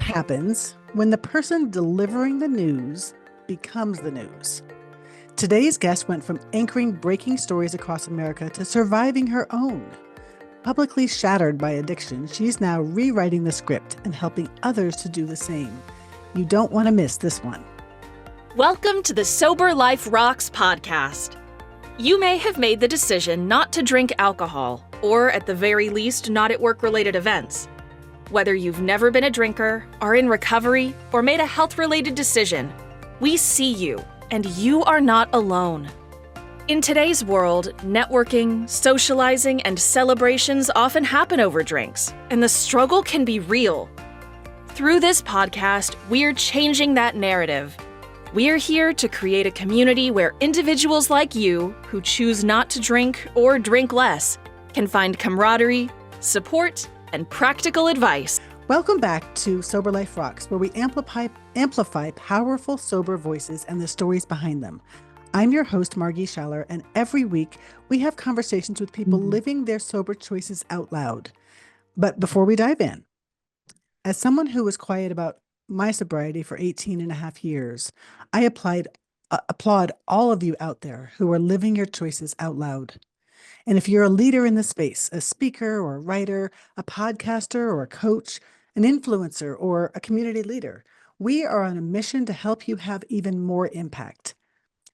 happens when the person delivering the news becomes the news. Today's guest went from anchoring breaking stories across America to surviving her own. Publicly shattered by addiction, she's now rewriting the script and helping others to do the same. You don't want to miss this one. Welcome to the Sober Life Rocks podcast. You may have made the decision not to drink alcohol, or at the very least, not at work-related events. Whether you've never been a drinker, are in recovery, or made a health-related decision, we see you, and you are not alone. In today's world, networking, socializing, and celebrations often happen over drinks, and the struggle can be real. Through this podcast, we're changing that narrative. We're here to create a community where individuals like you, who choose not to drink or drink less, can find camaraderie, support, and practical advice. Welcome back to Sober Life Rocks, where we amplify powerful, sober voices and the stories behind them. I'm your host, Margie Schaller, and every week we have conversations with people living their sober choices out loud. But before we dive in, as someone who was quiet about my sobriety for 18 and a half years, I applaud all of you out there who are living your choices out loud. And if you're a leader in the space, a speaker or a writer, a podcaster or a coach, an influencer or a community leader, we are on a mission to help you have even more impact.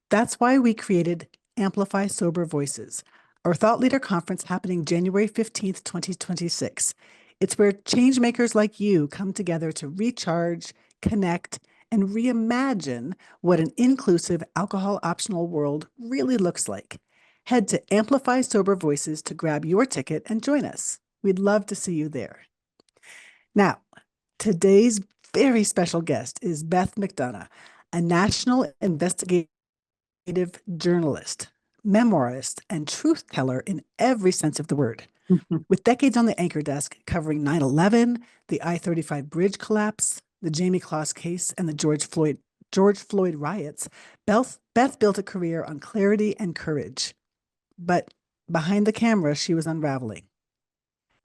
That's why we created Amplify Sober Voices, our Thought Leader Conference happening January 15th, 2026. It's where changemakers like you come together to recharge, connect, and reimagine what an inclusive alcohol-optional world really looks like. Head to Amplify Sober Voices to grab your ticket and join us. We'd love to see you there. Now, today's very special guest is Beth McDonough, a national investigative journalist, memoirist, and truth teller in every sense of the word. With decades on the anchor desk covering 9/11, the I-35 bridge collapse, the Jamie Closs case, and the George Floyd riots, Beth built a career on clarity and courage. But behind the camera, she was unraveling.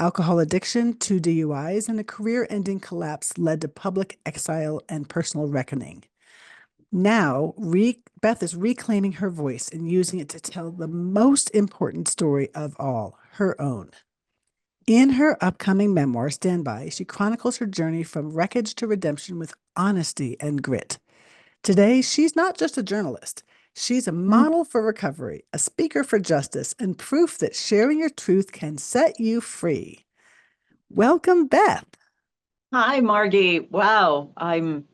Alcohol addiction, 2 DUIs, and a career-ending collapse led to public exile and personal reckoning. Now, Beth is reclaiming her voice and using it to tell the most important story of all, her own. In her upcoming memoir, Stand By, she chronicles her journey from wreckage to redemption with honesty and grit. Today, she's not just a journalist. She's a model for recovery, a speaker for justice, and proof that sharing your truth can set you free. Welcome, Beth. Hi, Margie. Wow, I'm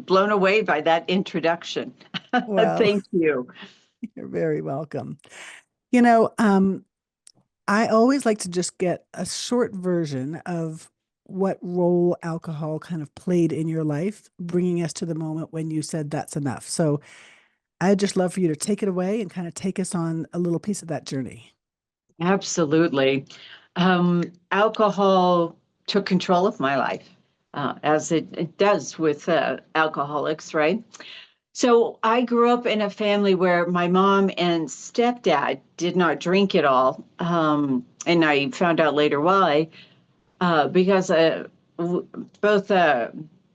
blown away by that introduction. Well, Thank you. You're very welcome. You know, I always like to just get a short version of what role alcohol kind of played in your life, bringing us to the moment when you said that's enough. So I'd just love for you to take it away and kind of take us on a little piece of that journey. Absolutely. Alcohol took control of my life, as it does with alcoholics, right? So I grew up in a family where my mom and stepdad did not drink at all. And I found out later why, because both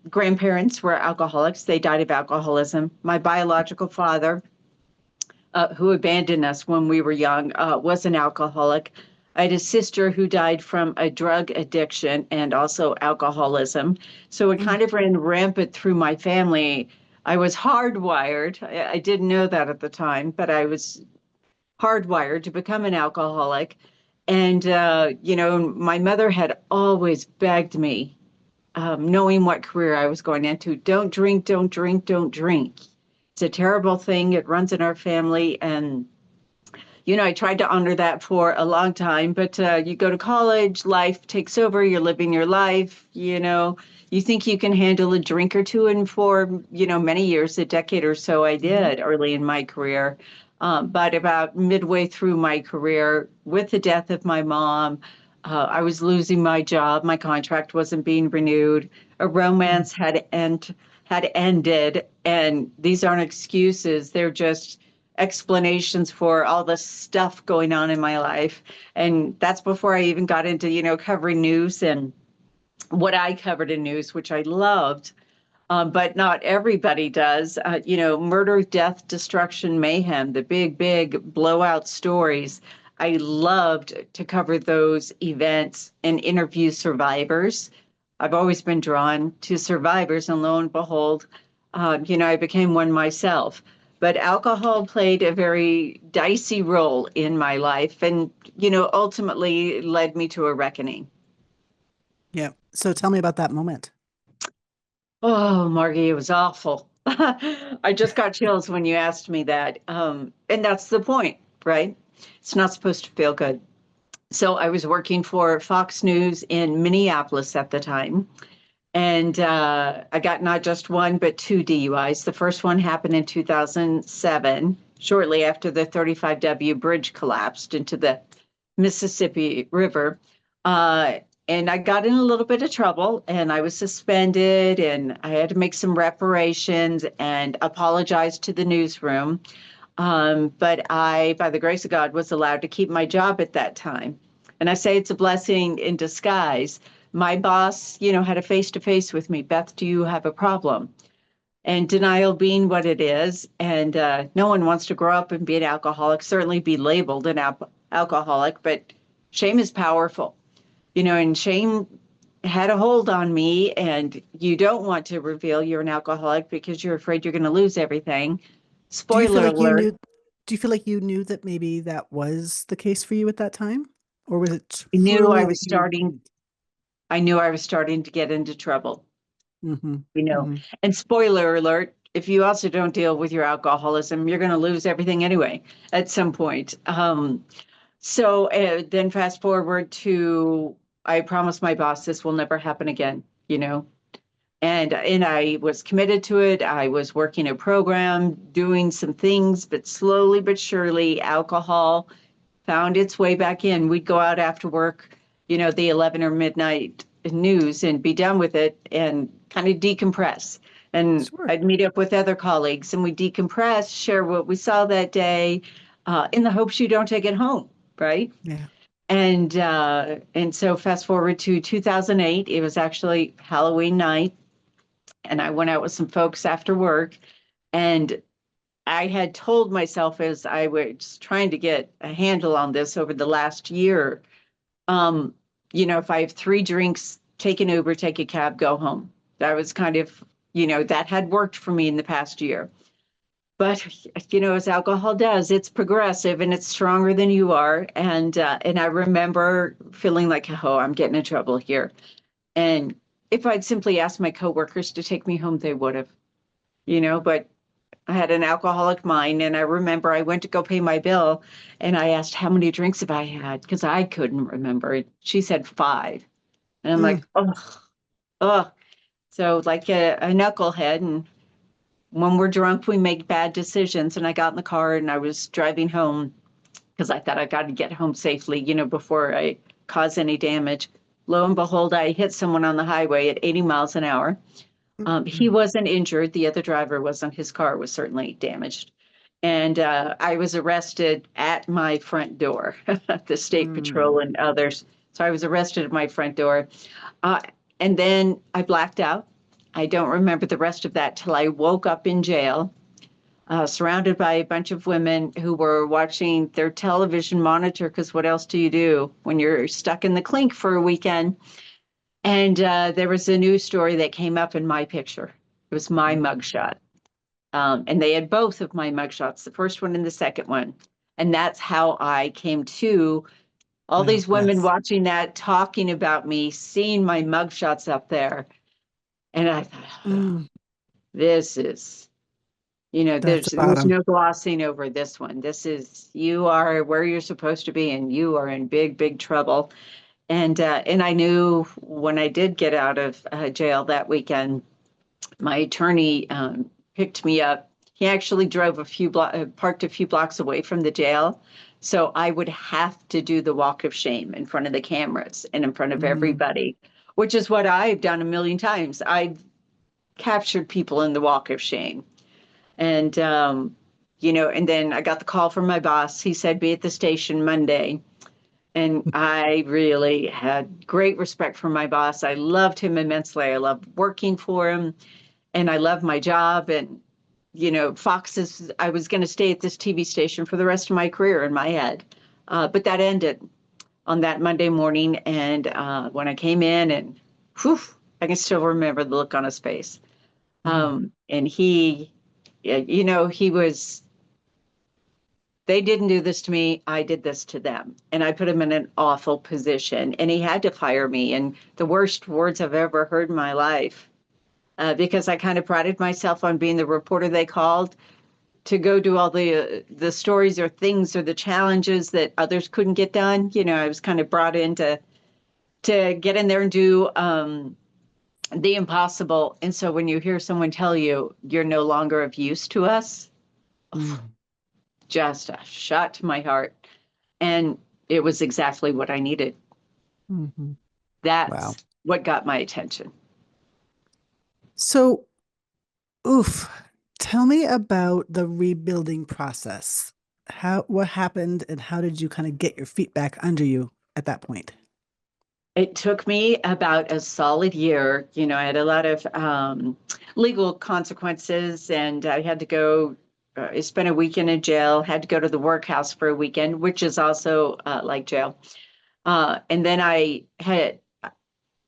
grandparents were alcoholics. They died of alcoholism. My biological father, who abandoned us when we were young, was an alcoholic. I had a sister who died from a drug addiction and also alcoholism. So it kind of ran rampant through my family. I was hardwired. I didn't know that at the time, but I was hardwired to become an alcoholic. And, my mother had always begged me, knowing what career I was going into, don't drink, don't drink, don't drink. It's a terrible thing. It runs in our family. And, I tried to honor that for a long time, but you go to college, life takes over, you're living your life, you think you can handle a drink or two. And for, many years, a decade or so, I did early in my career. But about midway through my career, with the death of my mom, I was losing my job. My contract wasn't being renewed. A romance had ended. And these aren't excuses. They're just explanations for all the stuff going on in my life. And that's before I even got into, covering news and what I covered in news, which I loved, but not everybody does. Murder, death, destruction, mayhem, the big, big blowout stories. I loved to cover those events and interview survivors. I've always been drawn to survivors, and lo and behold, I became one myself. But alcohol played a very dicey role in my life and, ultimately led me to a reckoning. Yeah. So tell me about that moment. Oh, Margie, it was awful. I just got chills when you asked me that. And that's the point, right? It's not supposed to feel good. So I was working for Fox News in Minneapolis at the time. And I got not just one, but two DUIs. The first one happened in 2007, shortly after the 35W bridge collapsed into the Mississippi River. And I got in a little bit of trouble, and I was suspended, and I had to make some reparations and apologize to the newsroom. But I, by the grace of God, was allowed to keep my job at that time. And I say it's a blessing in disguise. My boss, had a face-to-face with me. Beth, do you have a problem? And denial being what it is. And no one wants to grow up and be an alcoholic, certainly be labeled an alcoholic, but shame is powerful. And shame had a hold on me, and you don't want to reveal you're an alcoholic because you're afraid you're going to lose everything. Do you feel Spoiler like you alert. knew, do you feel like you knew that maybe that was the case for you at that time? Or was it I knew I truly was that you starting. I knew I was starting to get into trouble, hmm you know. hmm And spoiler alert, if you also don't deal with your alcoholism, you're going to lose everything anyway at some point. So then fast forward to, I promised my boss this will never happen again. And I was committed to it. I was working a program, doing some things, but slowly but surely, alcohol found its way back in. We'd go out after work, the 11 or midnight news, and be done with it and kind of decompress. And Sure. I'd meet up with other colleagues and we decompress, share what we saw that day, in the hopes you don't take it home, right? Yeah. And so fast forward to 2008, it was actually Halloween night, and I went out with some folks after work, and I had told myself as I was trying to get a handle on this over the last year, um, if I have three drinks, take an Uber, take a cab, go home. That was kind of, that had worked for me in the past year. But, as alcohol does, it's progressive and it's stronger than you are. And I remember feeling like, oh, I'm getting in trouble here. And if I'd simply asked my coworkers to take me home, they would have, but I had an alcoholic mind, and I remember I went to go pay my bill, and I asked how many drinks have I had because I couldn't remember. She said 5, and I'm Mm. like, oh. So like a knucklehead, and when we're drunk, we make bad decisions. And I got in the car and I was driving home because I thought I got to get home safely, before I cause any damage. Lo and behold, I hit someone on the highway at 80 miles an hour. He wasn't injured. The other driver wasn't. His car was certainly damaged. And I was arrested at my front door, the State Patrol Mm. and others. So I was arrested at my front door. Uh, and then I blacked out. I don't remember the rest of that till I woke up in jail, surrounded by a bunch of women who were watching their television monitor, because what else do you do when you're stuck in the clink for a weekend? And there was a news story that came up in my picture. It was my mugshot. And they had both of my mugshots, the first one and the second one. And that's how I came to all Wow. these women Yes. watching that, talking about me, seeing my mugshots up there. And I thought, oh, Mm. this is, That's about there's him. no glossing over this one. This is, you are where you're supposed to be, and you are in big, big trouble. And I knew when I did get out of jail that weekend, my attorney picked me up. He actually drove parked a few blocks away from the jail. So I would have to do the walk of shame in front of the cameras and in front of Mm. everybody, which is what I've done a million times. I've captured people in the walk of shame. And, and then I got the call from my boss. He said, be at the station Monday. And I really had great respect for my boss. I loved him immensely. I loved working for him, and I loved my job. And, I was going to stay at this TV station for the rest of my career in my head. But that ended on that Monday morning. And when I came in, and whew, I can still remember the look on his face. And he was, they didn't do this to me. I did this to them. And I put him in an awful position. And he had to fire me. And the worst words I've ever heard in my life, because I kind of prided myself on being the reporter they called to go do all the stories or things or the challenges that others couldn't get done. I was kind of brought in to get in there and do the impossible. And so when you hear someone tell you you're no longer of use to us, just a shot to my heart. And it was exactly what I needed. That's what got my attention. So, tell me about the rebuilding process. What happened and how did you kind of get your feet back under you at that point? It took me about a solid year. I had a lot of legal consequences, and I had to go. I spent a weekend in jail, had to go to the workhouse for a weekend, which is also like jail. And then I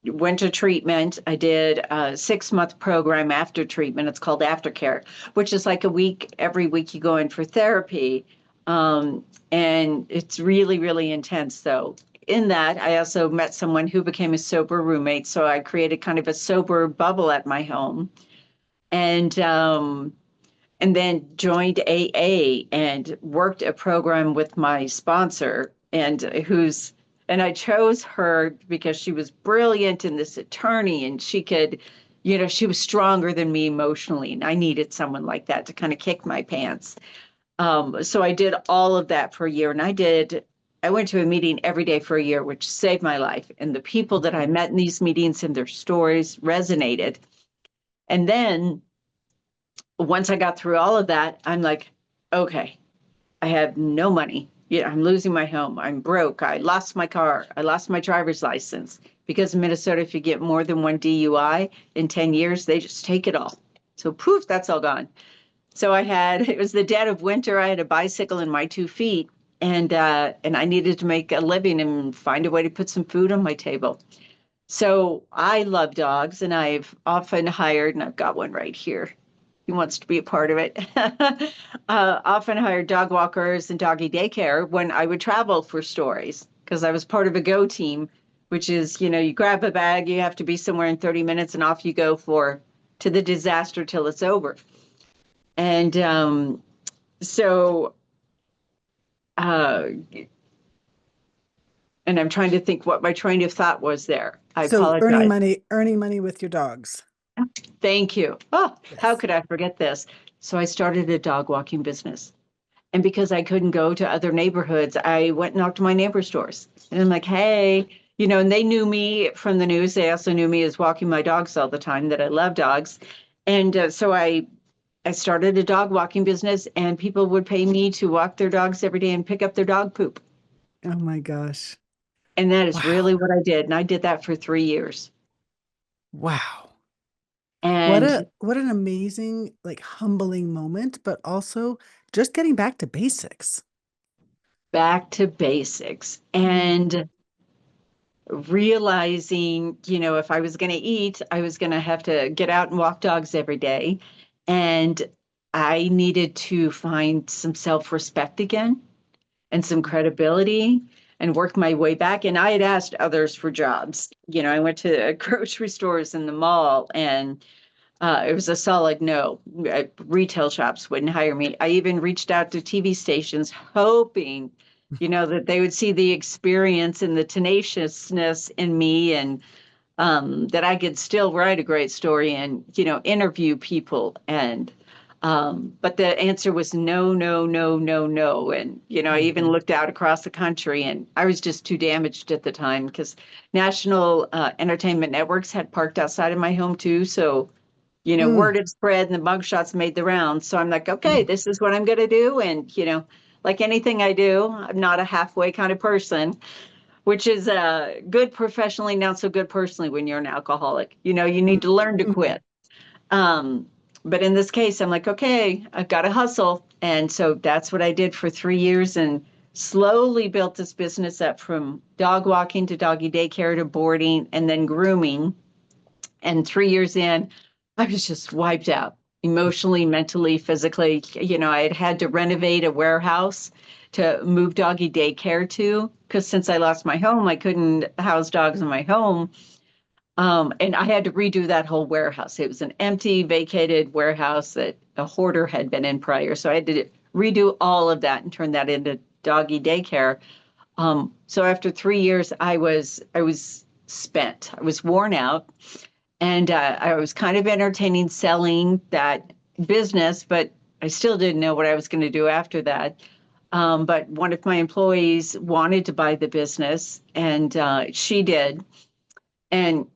went to treatment. I did a 6-month program after treatment. It's called aftercare, which is like a week. Every week you go in for therapy. And it's really, really intense, though. In that, I also met someone who became a sober roommate. So I created kind of a sober bubble at my home. And then joined AA and worked a program with my sponsor, and I chose her because she was brilliant and this attorney, and she could, she was stronger than me emotionally, and I needed someone like that to kind of kick my pants. So I did all of that for a year, and I went to a meeting every day for a year, which saved my life. And the people that I met in these meetings and their stories resonated. And then once I got through all of that, I'm like, okay, I have no money. I'm losing my home. I'm broke. I lost my car. I lost my driver's license. Because in Minnesota, if you get more than one DUI in 10 years, they just take it all. So poof, that's all gone. So it was the dead of winter. I had a bicycle and my 2 feet, and I needed to make a living and find a way to put some food on my table. So I love dogs, and I've often hired, and I've got one right here. He wants to be a part of it. Often hired dog walkers and doggy daycare when I would travel for stories, because I was part of a go team, which is, you grab a bag, you have to be somewhere in 30 minutes, and off you go to the disaster till it's over. And and I'm trying to think what my train of thought was there. I apologize. Earning money with your dogs. Thank you. Oh, yes. How could I forget this? So I started a dog walking business. And because I couldn't go to other neighborhoods, I went and knocked on my neighbor's doors. And I'm like, hey, and they knew me from the news. They also knew me as walking my dogs all the time, that I love dogs. And so I started a dog walking business, and people would pay me to walk their dogs every day and pick up their dog poop. Oh, my gosh. And that is really what I did. And I did that for 3 years. Wow. And what an amazing, humbling moment, but also just getting back to basics. And realizing, if I was going to eat, I was going to have to get out and walk dogs every day. And I needed to find some self-respect again and some credibility, and worked my way back. And I had asked others for jobs. I went to grocery stores in the mall, and it was a solid no. Retail shops wouldn't hire me. I even reached out to TV stations hoping, that they would see the experience and the tenaciousness in me, and that I could still write a great story and, interview people. And but the answer was no, no, no, no, no. And, I even looked out across the country, and I was just too damaged at the time, because national entertainment networks had parked outside of my home too. So, word had spread and the mugshots made the rounds. So I'm like, okay, this is what I'm going to do. And, like anything I do, I'm not a halfway kind of person. which is good professionally, not so good personally when you're an alcoholic. You need to learn to quit. But in this case, I'm like, okay, I've got to hustle. And so that's what I did for 3 years and slowly built this business up from dog walking to doggy daycare to boarding and then grooming. And 3 years in, I was just wiped out emotionally, mentally, physically. I had to renovate a warehouse to move doggy daycare to, because since I lost my home, I couldn't house dogs in my home. And I had to redo that whole warehouse. It was an empty, vacated warehouse that a hoarder had been in prior. So I had to redo all of that and turn that into doggy daycare. So after 3 years, I was spent. I was worn out, and I was kind of entertaining selling that business, but I still didn't know what I was going to do after that. But one of my employees wanted to buy the business, and she did. And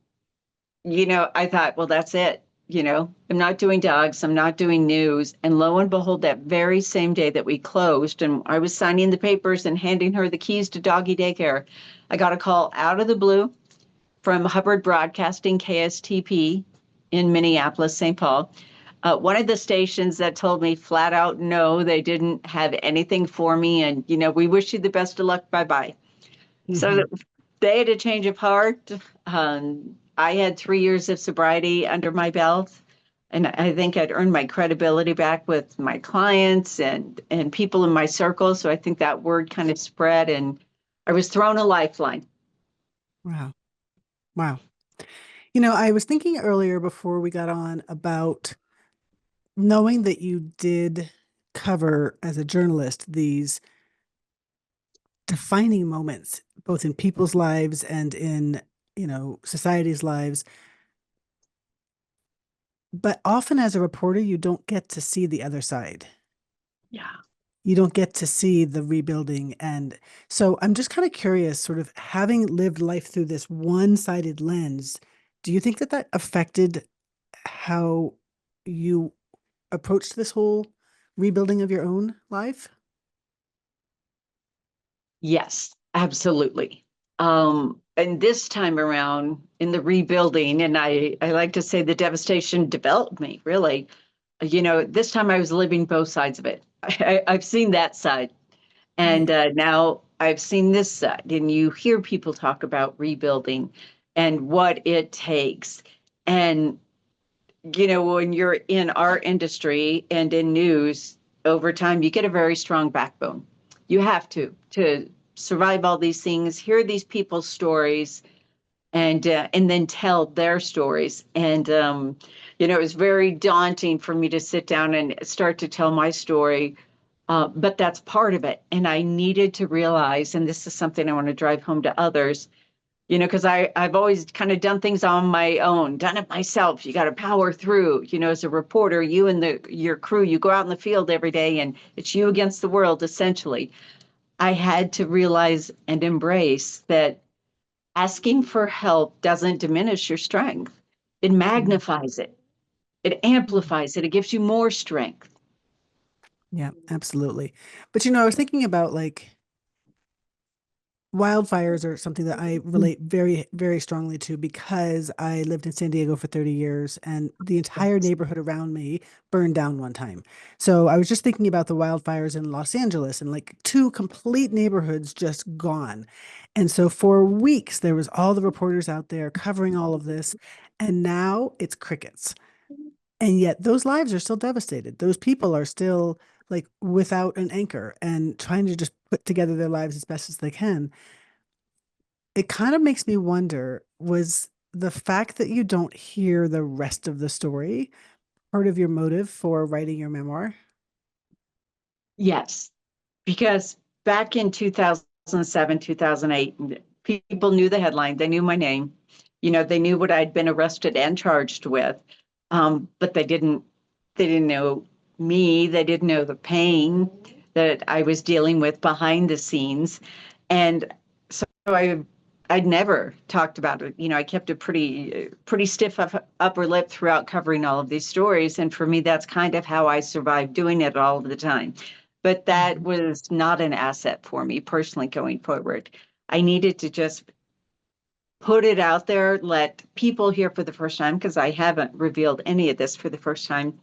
I thought, well, that's it. I'm not doing dogs. I'm not doing news. And lo and behold, that very same day that we closed and I was signing the papers and handing her the keys to doggy daycare, I got a call out of the blue from Hubbard Broadcasting, KSTP in Minneapolis, St. Paul. One of the stations that told me flat out, no, they didn't have anything for me. And, we wish you the best of luck. Bye-bye. Mm-hmm. So they had a change of heart. I had 3 years of sobriety under my belt, and I think I'd earned my credibility back with my clients and people in my circle. So I think that word kind of spread, and I was thrown a lifeline. Wow. Wow. I was thinking earlier before we got on about knowing that you did cover as a journalist these defining moments, both in people's lives and in society's lives. But often as a reporter, you don't get to see the other side. Yeah. You don't get to see the rebuilding. And so I'm just kind of curious, sort of having lived life through this one-sided lens, do you think that affected how you approached this whole rebuilding of your own life? Yes, absolutely. And this time around in the rebuilding, and I like to say the devastation developed me, really. This time I was living both sides of it. I've seen that side. And now I've seen this side. And you hear people talk about rebuilding and what it takes. And, when you're in our industry and in news, over time, you get a very strong backbone. You have to survive all these things, hear these people's stories, and then tell their stories. And it was very daunting for me to sit down and start to tell my story, but that's part of it. And I needed to realize, and this is something I want to drive home to others, because I've always kind of done things on my own, done it myself. You got to power through. As a reporter, you and your crew, you go out in the field every day, and it's you against the world, essentially. I had to realize and embrace that asking for help doesn't diminish your strength. It magnifies it. It amplifies it. It gives you more strength. Yeah, absolutely. But, I was thinking about wildfires are something that I relate very, very strongly to because I lived in San Diego for 30 years and the entire neighborhood around me burned down one time. So I was just thinking about the wildfires in Los Angeles and 2 complete neighborhoods just gone. And so for weeks, there was all the reporters out there covering all of this. And now it's crickets. And yet those lives are still devastated. Those people are still without an anchor and trying to just put together their lives as best as they can. It kind of makes me wonder, was the fact that you don't hear the rest of the story part of your motive for writing your memoir? Yes, because back in 2007, 2008, people knew the headline. They knew my name. They knew what I'd been arrested and charged with, but they didn't know me. They didn't know the pain that I was dealing with behind the scenes. And so I'd never talked about it. I kept a pretty stiff upper lip throughout covering all of these stories. And for me, that's kind of how I survived doing it all of the time. But that was not an asset for me personally going forward. I needed to just put it out there, let people hear for the first time, because I haven't revealed any of this for the first time,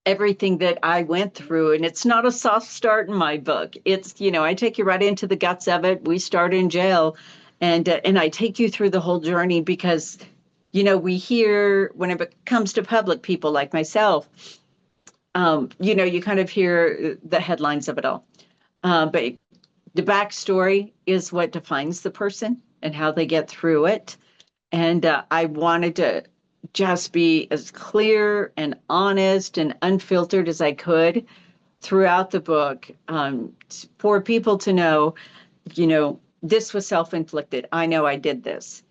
everything that I went through. And it's not a soft start in my book. It's, I take you right into the guts of it. We start in jail, and I take you through the whole journey because, we hear when it comes to public people like myself, you kind of hear the headlines of it all. But the backstory is what defines the person and how they get through it. And I wanted to just be as clear and honest and unfiltered as I could throughout the book, for people to know, this was self-inflicted. I know I did this.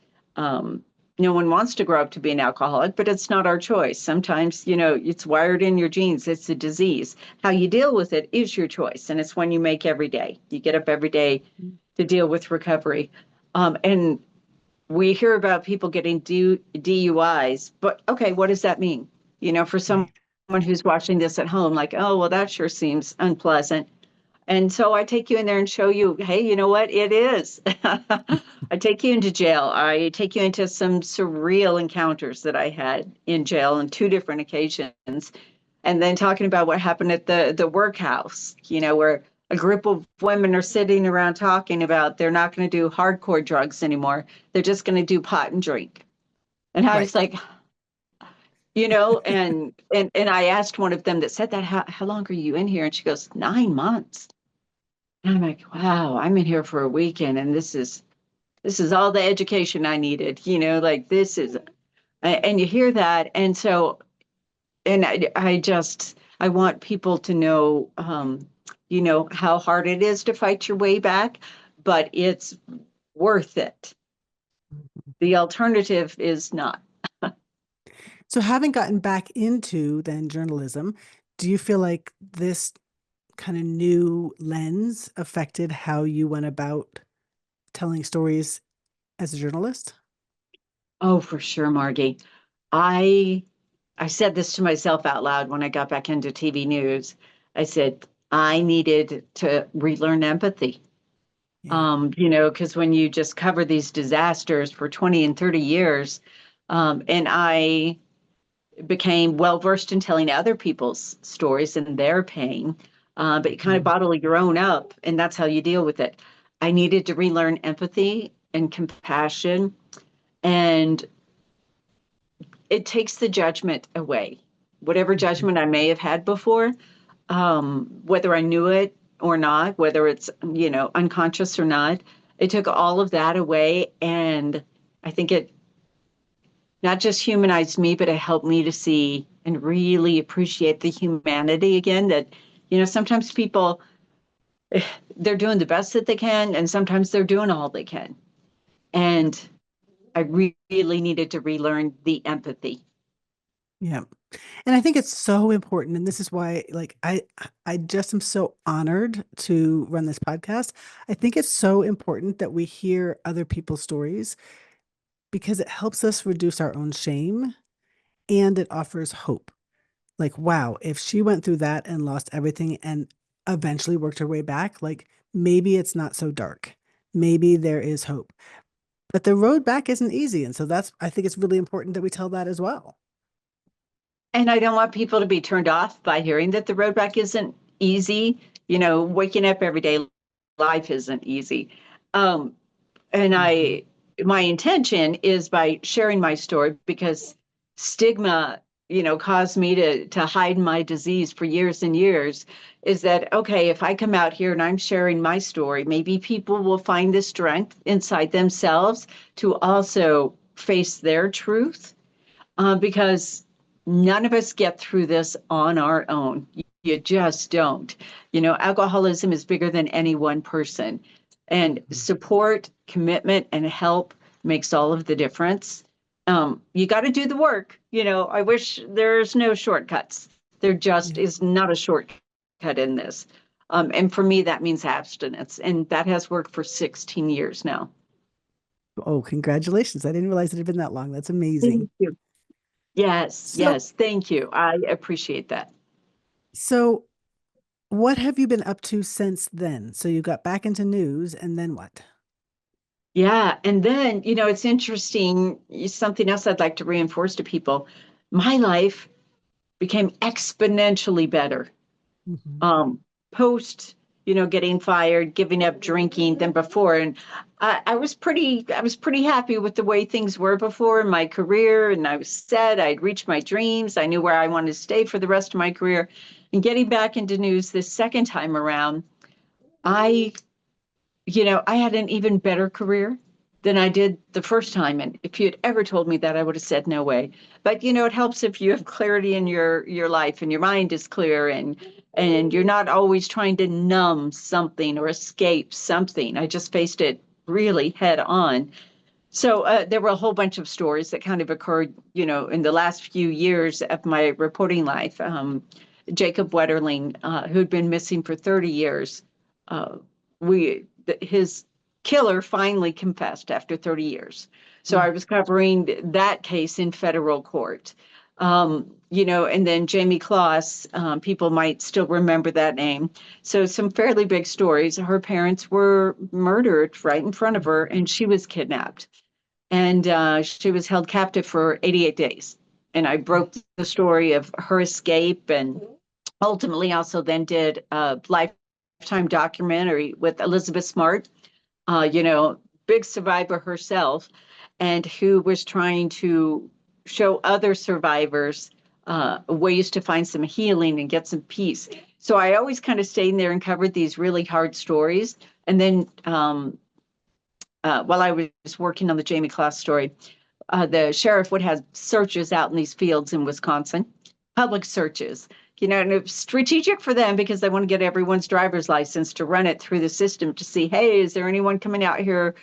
No one wants to grow up to be an alcoholic, but it's not our choice. Sometimes, it's wired in your genes. It's a disease. How you deal with it is your choice. And it's one you make every day. You get up every day to deal with recovery. And we hear about people getting DUIs, but okay, what does that mean? For someone who's watching this at home, like, oh, well, that sure seems unpleasant. And so I take you in there and show you, hey, you know what? It is. I take you into jail. I take you into some surreal encounters that I had in jail on 2 different occasions. And then talking about what happened at the workhouse, where a group of women are sitting around talking about they're not going to do hardcore drugs anymore. They're just going to do pot and drink. And I was like, and I asked one of them that said that, how long are you in here? And she goes, 9 months. And I'm like, wow, I'm in here for a weekend, and this is all the education I needed, like this is, and you hear that. And so, and I want people to know, how hard it is to fight your way back, but it's worth it. The alternative is not. So having gotten back into then journalism, do you feel like this kind of new lens affected how you went about telling stories as a journalist? Oh, for sure, Margie. I said this to myself out loud when I got back into TV news. I said, I needed to relearn empathy. Yeah. Because when you just cover these disasters for 20 and 30 years, and I became well-versed in telling other people's stories and their pain, but you kind of bottle your own up, and that's how you deal with it. I needed to relearn empathy and compassion, and it takes the judgment away. Whatever judgment I may have had before, whether I knew it or not, whether it's, unconscious or not, it took all of that away. And I think it not just humanized me, but it helped me to see and really appreciate the humanity again, that, sometimes people, they're doing the best that they can, and sometimes they're doing all they can. And I really needed to relearn the empathy. Yeah. And I think it's so important. And this is why, like, I just am so honored to run this podcast. I think it's so important that we hear other people's stories because it helps us reduce our own shame and it offers hope. Like, wow, if she went through that and lost everything and eventually worked her way back, like maybe it's not so dark. Maybe there is hope. But the road back isn't easy. And so I think it's really important that we tell that as well. And I don't want people to be turned off by hearing that the road back isn't easy. Waking up every day, life isn't easy. And my intention is by sharing my story, because stigma, caused me to hide my disease for years and years, is that, okay, if I come out here and I'm sharing my story, maybe people will find the strength inside themselves to also face their truth, because none of us get through this on our own. You just don't. Alcoholism is bigger than any one person. And support, commitment, and help makes all of the difference. You got to do the work. I wish there's no shortcuts. There just is not a shortcut in this. And for me, that means abstinence. And that has worked for 16 years now. Oh, congratulations. I didn't realize it had been that long. That's amazing. Thank you. Yes, So, yes. Thank you. I appreciate that. so what have you been up to since then? So you got back into news and then what? Yeah. And then, it's interesting. Something else I'd like to reinforce to people. My life became exponentially better Mhm. um, post, getting fired, giving up drinking than before. And I was pretty happy with the way things were before in my career. And I was set. I'd reached my dreams. I knew where I wanted to stay for the rest of my career. And getting back into news this second time around, I I had an even better career than I did the first time. And if you had ever told me that, I would have said no way. But it helps if you have clarity in your life and your mind is clear and you're not always trying to numb something or escape something. I just faced it really head on. So there were a whole bunch of stories that kind of occurred, in the last few years of my reporting life. Jacob Wetterling, who'd been missing for 30 years, uh, his killer finally confessed after 30 years. So I was covering that case in federal court. And then Jamie Kloss, people might still remember that name. So some fairly big stories. Her parents were murdered right in front of her, and she was kidnapped. And she was held captive for 88 days. And I broke the story of her escape and ultimately also then did a lifetime documentary with Elizabeth Smart, you know, big survivor herself, and who was trying to show other survivors ways to find some healing and get some peace. So I always kind of stayed in there and covered these really hard stories. And then while I was working on the Jamie Kloss story, the sheriff would have searches out in these fields in Wisconsin, public searches, and it's strategic for them because they want to get everyone's driver's license to run it through the system to see, hey, is there anyone coming out here,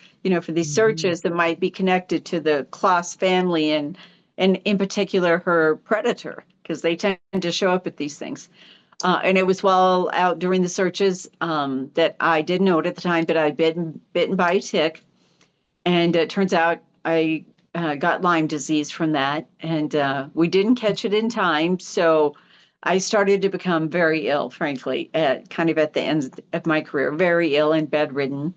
for these searches that might be connected to the Kloss family and in particular her predator, because they tend to show up at these things. And it was while out during the searches that I didn't know it at the time, but I'd been bitten by a tick. And it turns out I got Lyme disease from that, and we didn't catch it in time. So I started to become very ill, frankly, kind of at the end of my career, very ill and bedridden.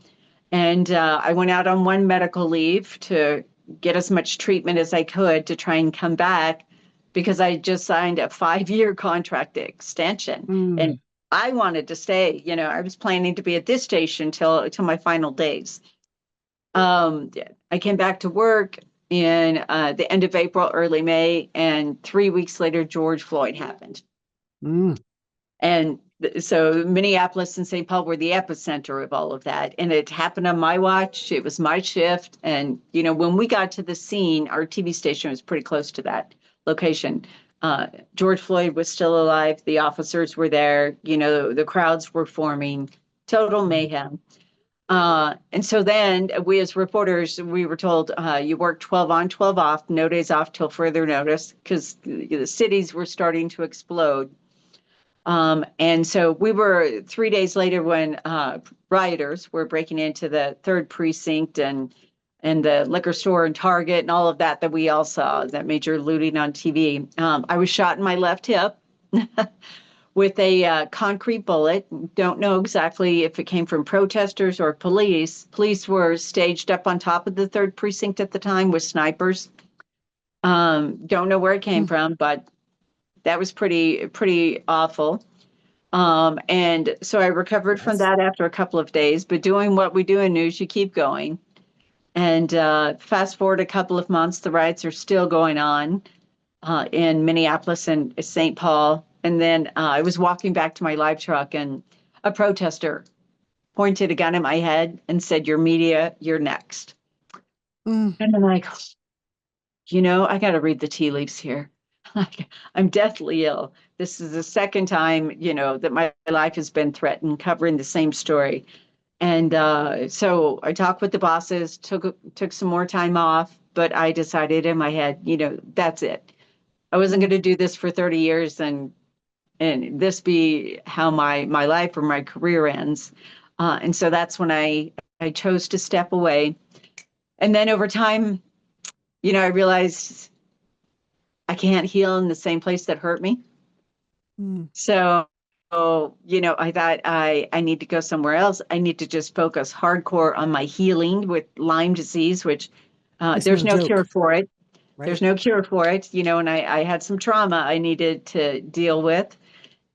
And I went out on one medical leave to get as much treatment as I could to try and come back because I just signed a 5-year contract extension. And Mm. I wanted to stay, I was planning to be at this station till my final days. I came back to work in the end of April, early May, and 3 weeks later, George Floyd happened. Mm. And so Minneapolis and St. Paul were the epicenter of all of that. And it happened on my watch. It was my shift. And, when we got to the scene, our TV station was pretty close to that location. George Floyd was still alive. The officers were there. The crowds were forming, total mayhem. And so then we as reporters, we were told you work 12 on, 12 off, no days off till further notice because the cities were starting to explode. And so we were 3 days later when rioters were breaking into the third precinct and the liquor store and Target and all of that we all saw, that major looting on TV. I was shot in my left hip. With a concrete bullet. Don't know exactly if it came from protesters or police. Police were staged up on top of the third precinct at the time with snipers. Don't know where it came from, but that was pretty awful. And so I recovered from that after a couple of days, but doing what we do in news, you keep going. And fast forward a couple of months, the riots are still going on in Minneapolis and St. Paul. And then I was walking back to my live truck and a protester pointed a gun at my head and said, "Your media, you're next." Mm. And I'm like, I got to read the tea leaves here. Like, I'm deathly ill. This is the second time, that my life has been threatened covering the same story. And so I talked with the bosses, took some more time off, but I decided in my head, that's it. I wasn't going to do this for 30 years and this be how my life or my career ends. And so that's when I chose to step away. And then over time, I realized I can't heal in the same place that hurt me. Mm. So I thought I need to go somewhere else. I need to just focus hardcore on my healing with Lyme disease, which It's there's no no cure joke, for it. There's right? no cure for it, and I had some trauma I needed to deal with.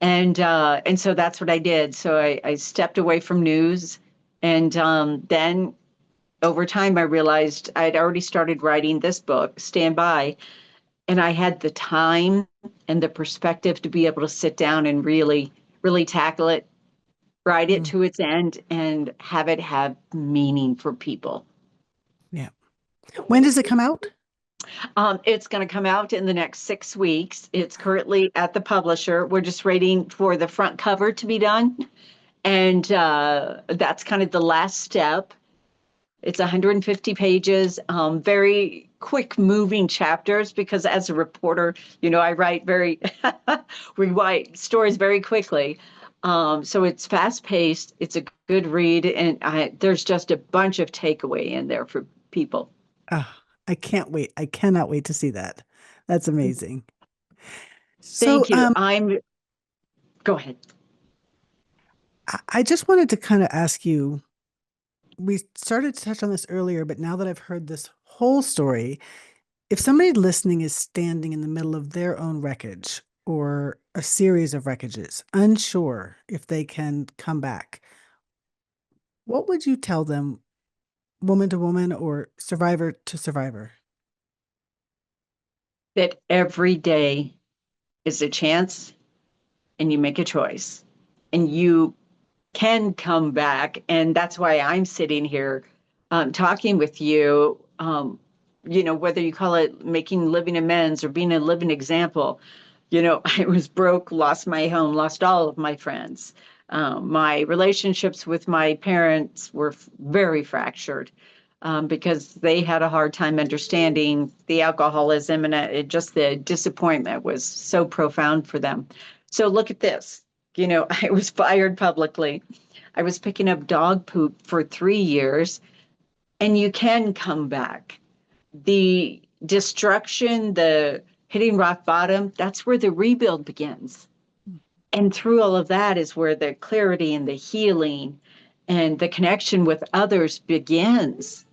And so that's what I did. So I stepped away from news. And then over time, I realized I'd already started writing this book, Stand By, and I had the time and the perspective to be able to sit down and really, really tackle it, write it Mm, to its end, and have it have meaning for people. yeah. When does it come out? It's going to come out in the next 6 weeks. It's currently at the publisher. We're just waiting for the front cover to be done. And that's kind of the last step. It's 150 pages, very quick moving chapters because as a reporter, I write we write stories very quickly. So it's fast paced. It's a good read. And there's just a bunch of takeaway in there for people. Oh, I can't wait. I cannot wait to see that. That's amazing. So, Thank you. Go ahead. I just wanted to kind of ask you, we started to touch on this earlier, but now that I've heard this whole story, if somebody listening is standing in the middle of their own wreckage or a series of wreckages, unsure if they can come back, what would you tell them, woman to woman or survivor to survivor? That every day is a chance and you make a choice and you can come back. And that's why I'm sitting here talking with you. Whether you call it making living amends or being a living example, I was broke, lost my home, lost all of my friends. My relationships with my parents were very fractured because they had a hard time understanding the alcoholism and just the disappointment was so profound for them. So look at this. I was fired publicly. I was picking up dog poop for 3 years, and you can come back. The destruction, the hitting rock bottom, that's where the rebuild begins. And through all of that is where the clarity and the healing and the connection with others begins.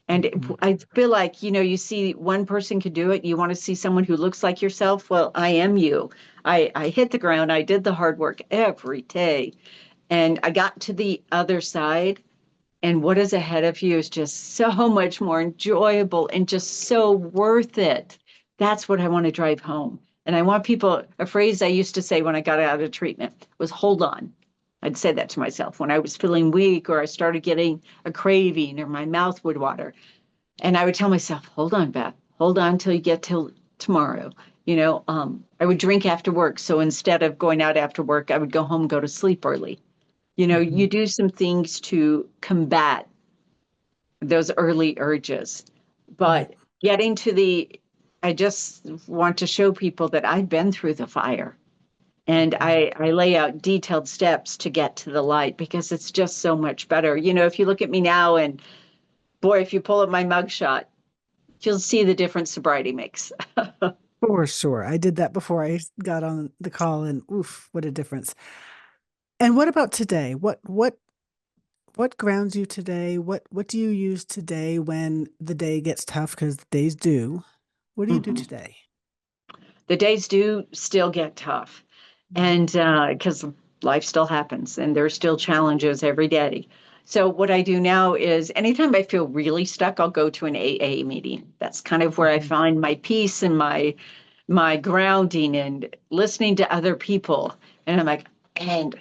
And Mhm. I feel like, you see one person could do it. You want to see someone who looks like yourself. Well, I am you. I hit the ground. I did the hard work every day. And I got to the other side. And what is ahead of you is just so much more enjoyable and just so worth it. That's what I want to drive home. And I want people, a phrase I used to say when I got out of treatment was hold on. I'd say that to myself when I was feeling weak or I started getting a craving or my mouth would water. And I would tell myself, hold on, Beth, hold on till you get till tomorrow. I would drink after work. So instead of going out after work, I would go home, go to sleep early. You Mhm. do some things to combat those early urges. Right. But I just want to show people that I've been through the fire. And Mhm. I lay out detailed steps to get to the light because it's just so much better. If you look at me now and boy, if you pull up my mugshot, you'll see the difference sobriety makes. For sure. I did that before I got on the call and oof, what a difference. And what about today? What grounds you today? What do you use today when the day gets tough because the days do? What do you do Mhm. today? The days do still get tough. Mhm. And because life still happens and there's still challenges every day. So what I do now is anytime I feel really stuck, I'll go to an AA meeting. That's kind of where I Mhm. find my peace and my grounding and listening to other people. And I'm like, and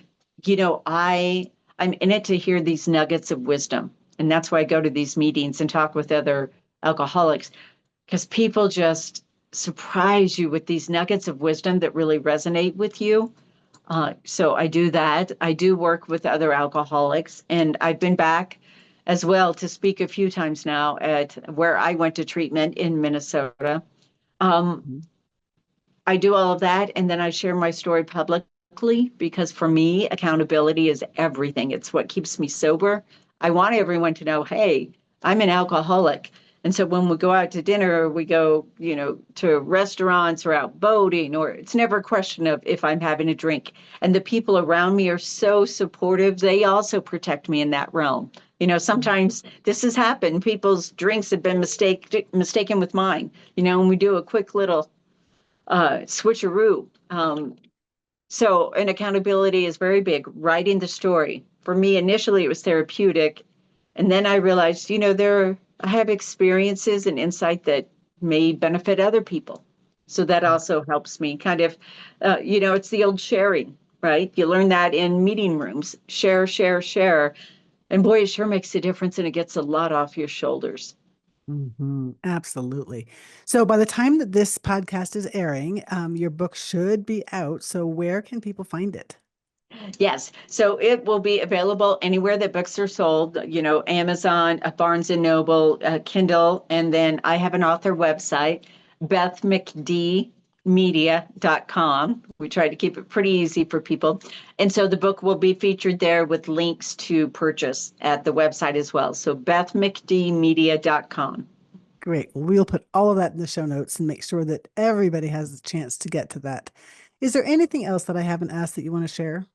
I'm in it to hear these nuggets of wisdom. And that's why I go to these meetings and talk with other alcoholics because people just surprise you with these nuggets of wisdom that really resonate with you. So I do that. I do work with other alcoholics, and I've been back as well to speak a few times now at where I went to treatment in Minnesota. Um, Mhm. I do all of that, and then I share my story publicly because for me, accountability is everything. It's what keeps me sober. I want everyone to know, hey, I'm an alcoholic. And so when we go out to dinner, or we go, to restaurants or out boating, or it's never a question of if I'm having a drink. And the people around me are so supportive. They also protect me in that realm. Sometimes this has happened. People's drinks have been mistaken with mine, and we do a quick little switcheroo. So an accountability is very big. Writing the story. For me, initially, it was therapeutic. And then I realized, I have experiences and insight that may benefit other people. So that also helps me kind of, it's the old sharing, right? You learn that in meeting rooms, share, share, share. And boy, it sure makes a difference, and it gets a lot off your shoulders. Absolutely. So by the time that this podcast is airing, your book should be out. So where can people find it? Yes. So it will be available anywhere that books are sold, Amazon, Barnes and Noble, Kindle. And then I have an author website, bethmcdmedia.com. We try to keep it pretty easy for people. And so the book will be featured there with links to purchase at the website as well. So bethmcdmedia.com. Great. Well, we'll put all of that in the show notes and make sure that everybody has a chance to get to that. Is there anything else that I haven't asked that you want to share?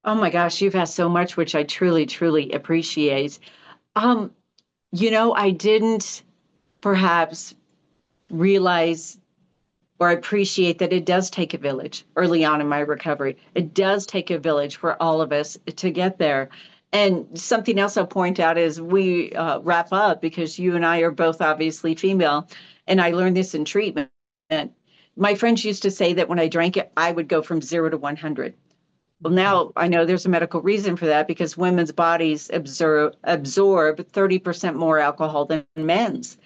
Oh my gosh, you've asked so much, which I truly, truly appreciate. I didn't perhaps realize or appreciate that it does take a village early on in my recovery. It does take a village for all of us to get there. And something else I'll point out as we wrap up, because you and I are both obviously female, and I learned this in treatment. My friends used to say that when I drank it, I would go from 0 to 100. Well, now I know there's a medical reason for that, because women's bodies absorb 30% more alcohol than men's,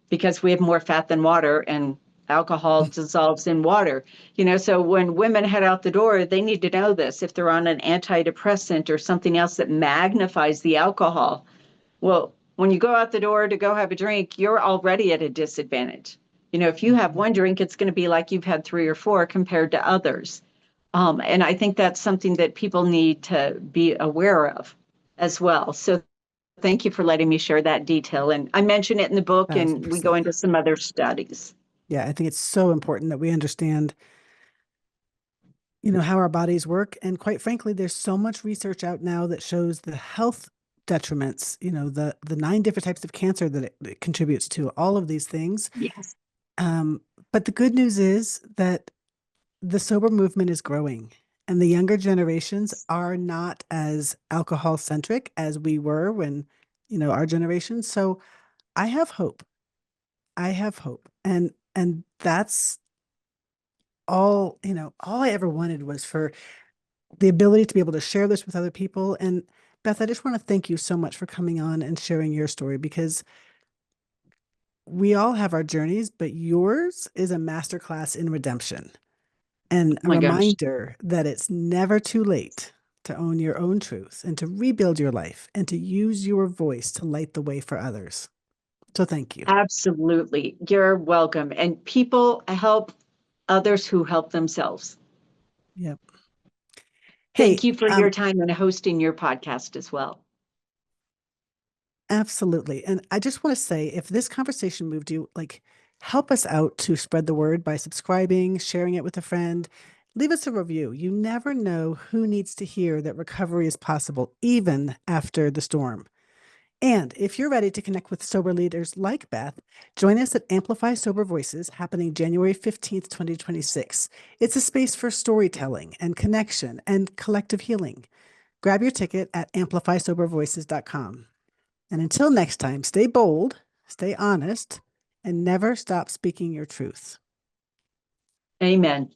because we have more fat than water, and alcohol dissolves in water. So when women head out the door, they need to know this. If they're on an antidepressant or something else that magnifies the alcohol, well, when you go out the door to go have a drink, you're already at a disadvantage. If you have one drink, it's going to be like you've had 3 or 4 compared to others. And I think that's something that people need to be aware of as well. So thank you for letting me share that detail. And I mention it in the book, and we go into some other studies. Yeah, I think it's so important that we understand, how our bodies work. And quite frankly, there's so much research out now that shows the health detriments, the 9 different types of cancer that it contributes to, all of these things. Yes. But the good news is that the sober movement is growing, and the younger generations are not as alcohol centric as we were when, our generation. So I have hope. I have hope. And that's all, all I ever wanted was for the ability to be able to share this with other people. And Beth, I just want to thank you so much for coming on and sharing your story, because we all have our journeys, but yours is a masterclass in redemption. And a reminder that it's never too late to own your own truth and to rebuild your life and to use your voice to light the way for others. So thank you. Absolutely. You're welcome. And people help others who help themselves. Yep. Thank you for your time and hosting your podcast as well. Absolutely. And I just want to say, if this conversation moved you, help us out to spread the word by subscribing, sharing it with a friend. Leave us a review. You never know who needs to hear that recovery is possible, even after the storm. And if you're ready to connect with sober leaders like Beth, join us at Amplify Sober Voices, happening January 15th, 2026. It's a space for storytelling and connection and collective healing. Grab your ticket at amplifysobervoices.com. And until next time, stay bold, stay honest, and never stop speaking your truth. Amen.